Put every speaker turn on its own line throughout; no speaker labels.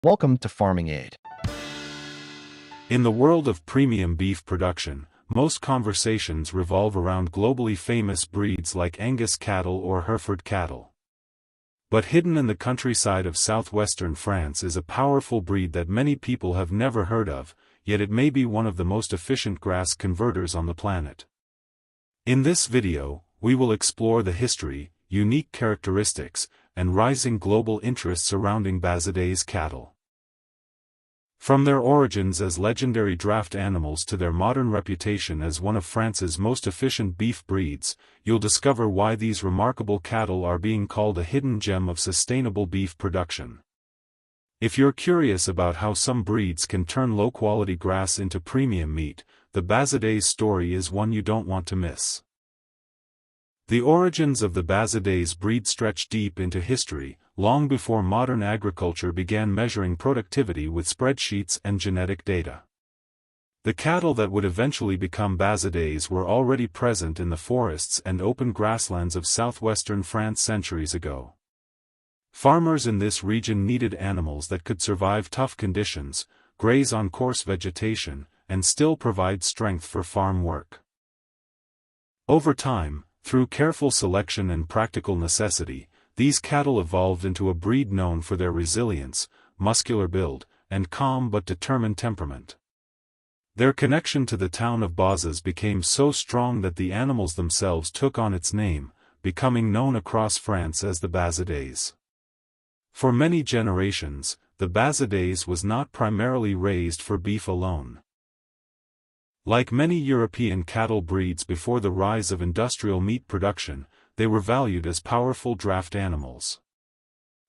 Welcome to Farming Aid.
In the world of premium beef production, most conversations revolve around globally famous breeds like Angus cattle or Hereford cattle. But hidden in the countryside of southwestern France is a powerful breed that many people have never heard of, yet it may be one of the most efficient grass converters on the planet. In this video, we will explore the history, unique characteristics, and rising global interest surrounding Bazadais cattle. From their origins as legendary draft animals to their modern reputation as one of France's most efficient beef breeds, you'll discover why these remarkable cattle are being called a hidden gem of sustainable beef production. If you're curious about how some breeds can turn low-quality grass into premium meat, the Bazadais story is one you don't want to miss. The origins of the Bazadais breed stretch deep into history, long before modern agriculture began measuring productivity with spreadsheets and genetic data. The cattle that would eventually become Bazadais were already present in the forests and open grasslands of southwestern France centuries ago. Farmers in this region needed animals that could survive tough conditions, graze on coarse vegetation, and still provide strength for farm work. Over time, through careful selection and practical necessity, these cattle evolved into a breed known for their resilience, muscular build, and calm but determined temperament. Their connection to the town of Bazas became so strong that the animals themselves took on its name, becoming known across France as the Bazadais. For many generations, the Bazadais was not primarily raised for beef alone. Like many European cattle breeds before the rise of industrial meat production, they were valued as powerful draft animals.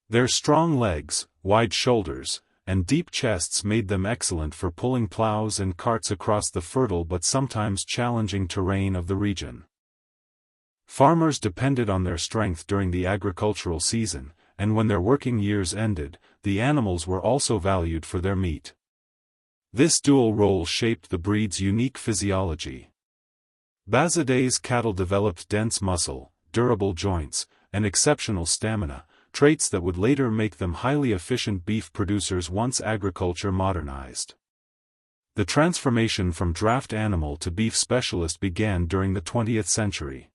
Their strong legs, wide shoulders, and deep chests made them excellent for pulling plows and carts across the fertile but sometimes challenging terrain of the region. Farmers depended on their strength during the agricultural season, and when their working years ended, the animals were also valued for their meat. This dual role shaped the breed's unique physiology. Bazadais cattle developed dense muscle, durable joints, and exceptional stamina, traits that would later make them highly efficient beef producers once agriculture modernized. The transformation from draft animal to beef specialist began during the 20th century.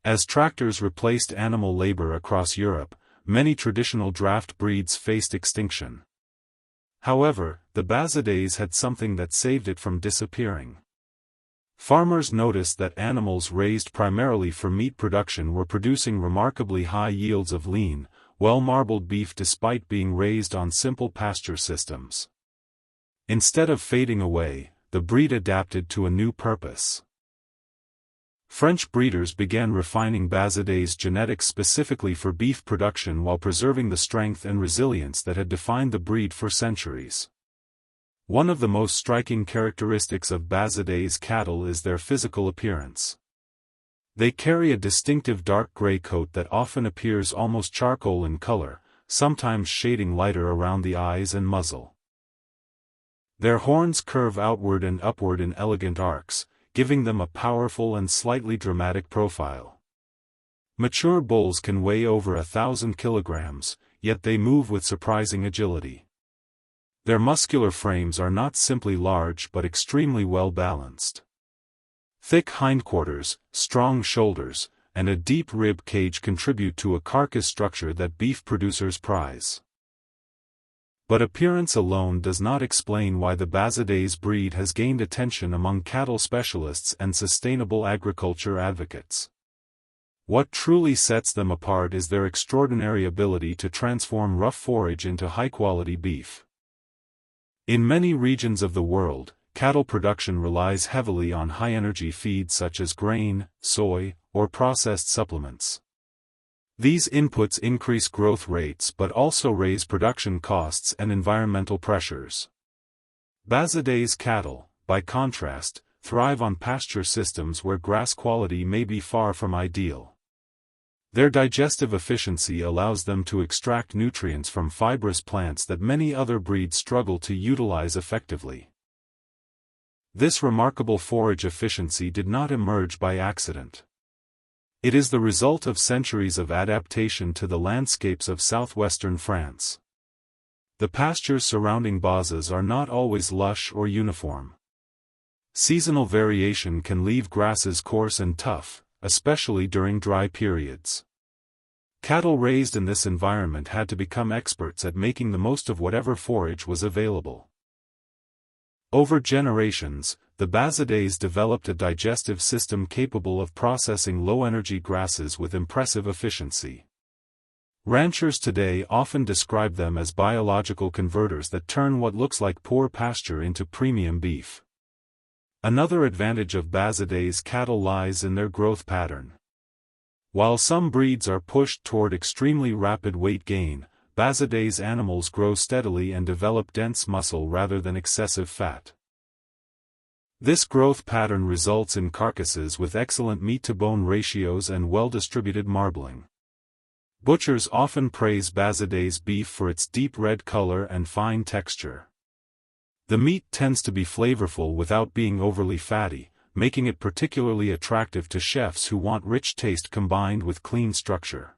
As tractors replaced animal labor across Europe, many traditional draft breeds faced extinction. However, the Bazadais had something that saved it from disappearing. Farmers noticed that animals raised primarily for meat production were producing remarkably high yields of lean, well-marbled beef despite being raised on simple pasture systems. Instead of fading away, the breed adapted to a new purpose. French breeders began refining Bazadais genetics specifically for beef production while preserving the strength and resilience that had defined the breed for centuries. One of the most striking characteristics of Bazadais cattle is their physical appearance. They carry a distinctive dark gray coat that often appears almost charcoal in color, sometimes shading lighter around the eyes and muzzle. Their horns curve outward and upward in elegant arcs, giving them a powerful and slightly dramatic profile. Mature bulls can weigh over 1,000 kilograms, yet they move with surprising agility. Their muscular frames are not simply large but extremely well balanced. Thick hindquarters, strong shoulders, and a deep rib cage contribute to a carcass structure that beef producers prize. But appearance alone does not explain why the Bazadais breed has gained attention among cattle specialists and sustainable agriculture advocates. What truly sets them apart is their extraordinary ability to transform rough forage into high-quality beef. In many regions of the world, cattle production relies heavily on high-energy feeds such as grain, soy, or processed supplements. These inputs increase growth rates but also raise production costs and environmental pressures. Bazadais cattle, by contrast, thrive on pasture systems where grass quality may be far from ideal. Their digestive efficiency allows them to extract nutrients from fibrous plants that many other breeds struggle to utilize effectively. This remarkable forage efficiency did not emerge by accident. It is the result of centuries of adaptation to the landscapes of southwestern France. The pastures surrounding Bazas are not always lush or uniform. Seasonal variation can leave grasses coarse and tough, especially during dry periods. Cattle raised in this environment had to become experts at making the most of whatever forage was available. Over generations, the Bazadais developed a digestive system capable of processing low-energy grasses with impressive efficiency. Ranchers today often describe them as biological converters that turn what looks like poor pasture into premium beef. Another advantage of Bazadais cattle lies in their growth pattern. While some breeds are pushed toward extremely rapid weight gain, Bazadais animals grow steadily and develop dense muscle rather than excessive fat. This growth pattern results in carcasses with excellent meat-to-bone ratios and well-distributed marbling. Butchers often praise Bazadais beef for its deep red color and fine texture. The meat tends to be flavorful without being overly fatty, making it particularly attractive to chefs who want rich taste combined with clean structure.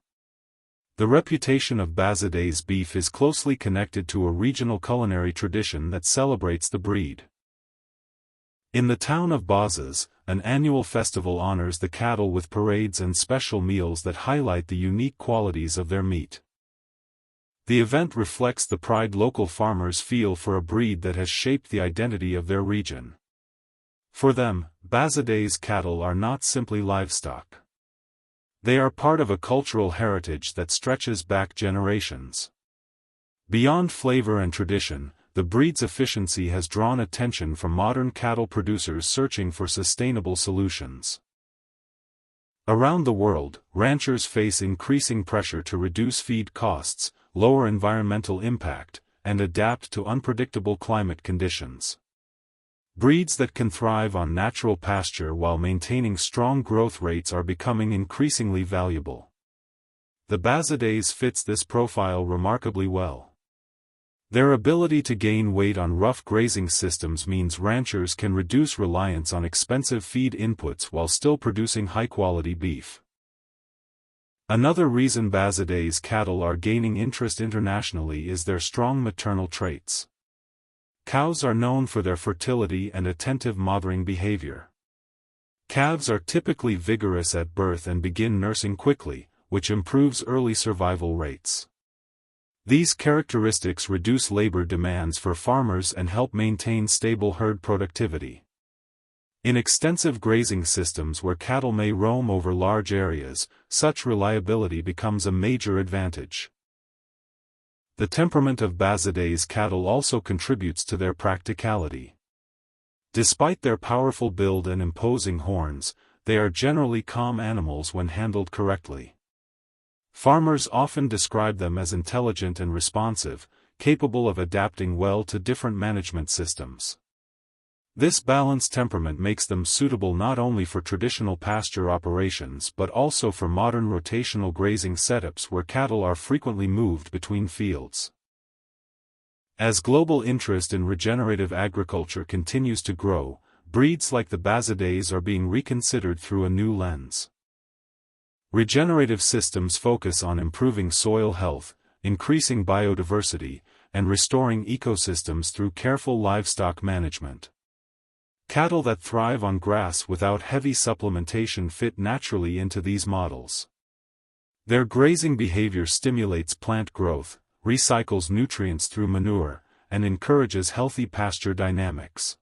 The reputation of Bazadais beef is closely connected to a regional culinary tradition that celebrates the breed. In the town of Bazas, an annual festival honors the cattle with parades and special meals that highlight the unique qualities of their meat. The event reflects the pride local farmers feel for a breed that has shaped the identity of their region. For them, Bazadais cattle are not simply livestock. They are part of a cultural heritage that stretches back generations. Beyond flavor and tradition, the breed's efficiency has drawn attention from modern cattle producers searching for sustainable solutions. Around the world, ranchers face increasing pressure to reduce feed costs, lower environmental impact, and adapt to unpredictable climate conditions. Breeds that can thrive on natural pasture while maintaining strong growth rates are becoming increasingly valuable. The Bazadais fits this profile remarkably well. Their ability to gain weight on rough grazing systems means ranchers can reduce reliance on expensive feed inputs while still producing high-quality beef. Another reason Bazadais cattle are gaining interest internationally is their strong maternal traits. Cows are known for their fertility and attentive mothering behavior. Calves are typically vigorous at birth and begin nursing quickly, which improves early survival rates. These characteristics reduce labor demands for farmers and help maintain stable herd productivity. In extensive grazing systems where cattle may roam over large areas, such reliability becomes a major advantage. The temperament of Bazadais cattle also contributes to their practicality. Despite their powerful build and imposing horns, they are generally calm animals when handled correctly. Farmers often describe them as intelligent and responsive, capable of adapting well to different management systems. This balanced temperament makes them suitable not only for traditional pasture operations but also for modern rotational grazing setups where cattle are frequently moved between fields. As global interest in regenerative agriculture continues to grow, breeds like the Bazadais are being reconsidered through a new lens. Regenerative systems focus on improving soil health, increasing biodiversity, and restoring ecosystems through careful livestock management. Cattle that thrive on grass without heavy supplementation fit naturally into these models. Their grazing behavior stimulates plant growth, recycles nutrients through manure, and encourages healthy pasture dynamics.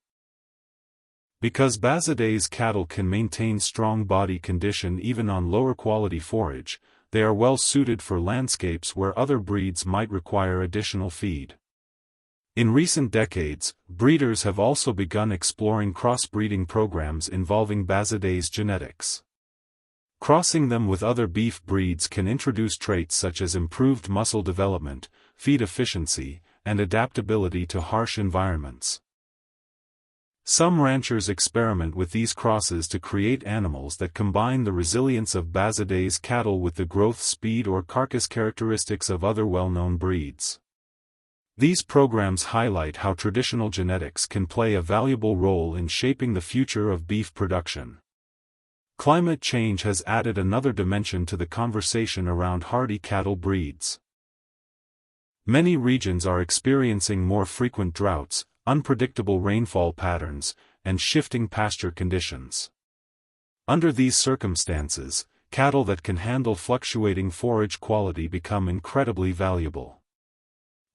Because Bazadais cattle can maintain strong body condition even on lower quality forage, they are well suited for landscapes where other breeds might require additional feed. In recent decades, breeders have also begun exploring crossbreeding programs involving Bazadais genetics. Crossing them with other beef breeds can introduce traits such as improved muscle development, feed efficiency, and adaptability to harsh environments. Some ranchers experiment with these crosses to create animals that combine the resilience of Bazadais cattle with the growth speed or carcass characteristics of other well-known breeds. These programs highlight how traditional genetics can play a valuable role in shaping the future of beef production. Climate change has added another dimension to the conversation around hardy cattle breeds. Many regions are experiencing more frequent droughts, unpredictable rainfall patterns, and shifting pasture conditions. Under these circumstances, cattle that can handle fluctuating forage quality become incredibly valuable.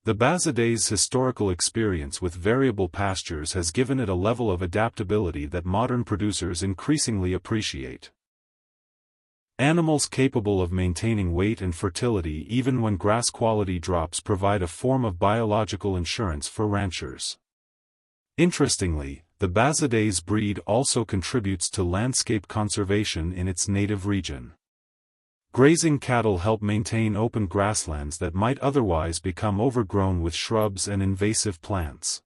The Bazadais' historical experience with variable pastures has given it a level of adaptability that modern producers increasingly appreciate. Animals capable of maintaining weight and fertility even when grass quality drops provide a form of biological insurance for ranchers. Interestingly, the Bazadais breed also contributes to landscape conservation in its native region. Grazing cattle help maintain open grasslands that might otherwise become overgrown with shrubs and invasive plants.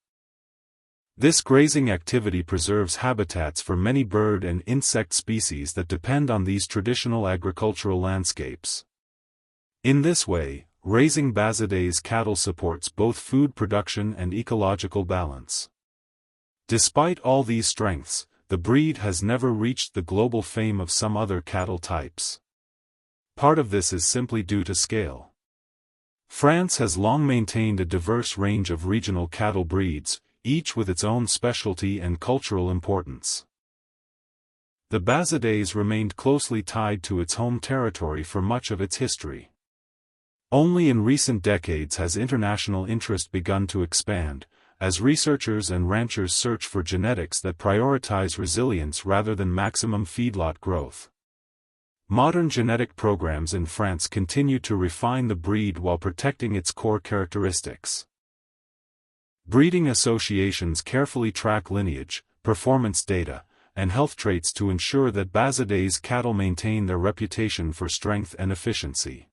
This grazing activity preserves habitats for many bird and insect species that depend on these traditional agricultural landscapes. In this way, raising Bazadais cattle supports both food production and ecological balance. Despite all these strengths, the breed has never reached the global fame of some other cattle types. Part of this is simply due to scale. France has long maintained a diverse range of regional cattle breeds, each with its own specialty and cultural importance. The Bazadais remained closely tied to its home territory for much of its history. Only in recent decades has international interest begun to expand, as researchers and ranchers search for genetics that prioritize resilience rather than maximum feedlot growth. Modern genetic programs in France continue to refine the breed while protecting its core characteristics. Breeding associations carefully track lineage, performance data, and health traits to ensure that Bazadais cattle maintain their reputation for strength and efficiency.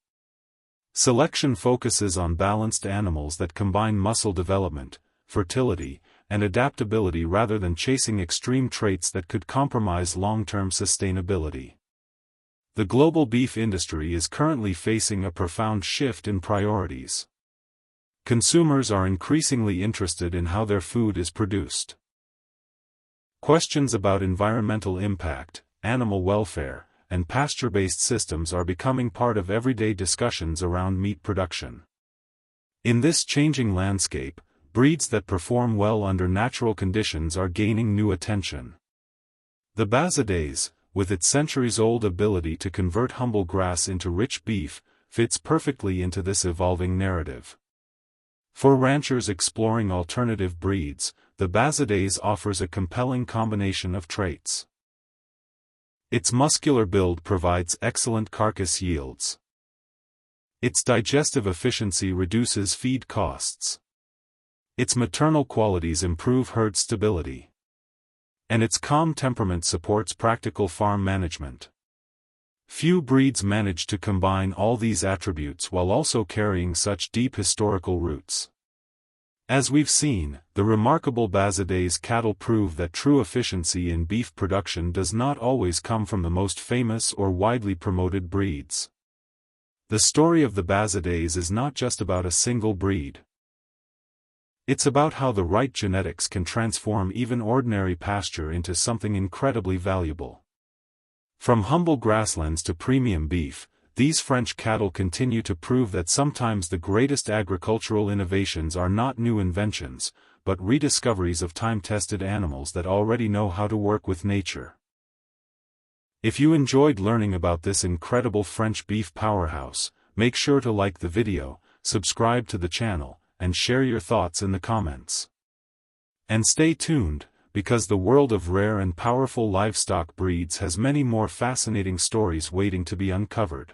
Selection focuses on balanced animals that combine muscle development, fertility, and adaptability rather than chasing extreme traits that could compromise long-term sustainability. The global beef industry is currently facing a profound shift in priorities. Consumers are increasingly interested in how their food is produced. Questions about environmental impact, animal welfare, and pasture-based systems are becoming part of everyday discussions around meat production. In this changing landscape, breeds that perform well under natural conditions are gaining new attention. The Bazadais, with its centuries-old ability to convert humble grass into rich beef, fits perfectly into this evolving narrative. For ranchers exploring alternative breeds, the Bazadais offers a compelling combination of traits. Its muscular build provides excellent carcass yields. Its digestive efficiency reduces feed costs. Its maternal qualities improve herd stability. And its calm temperament supports practical farm management. Few breeds manage to combine all these attributes while also carrying such deep historical roots. As we've seen, the remarkable Bazadais cattle prove that true efficiency in beef production does not always come from the most famous or widely promoted breeds. The story of the Bazadais is not just about a single breed. It's about how the right genetics can transform even ordinary pasture into something incredibly valuable. From humble grasslands to premium beef, these French cattle continue to prove that sometimes the greatest agricultural innovations are not new inventions, but rediscoveries of time-tested animals that already know how to work with nature. If you enjoyed learning about this incredible French beef powerhouse, make sure to like the video, subscribe to the channel, and share your thoughts in the comments. And stay tuned, because the world of rare and powerful livestock breeds has many more fascinating stories waiting to be uncovered.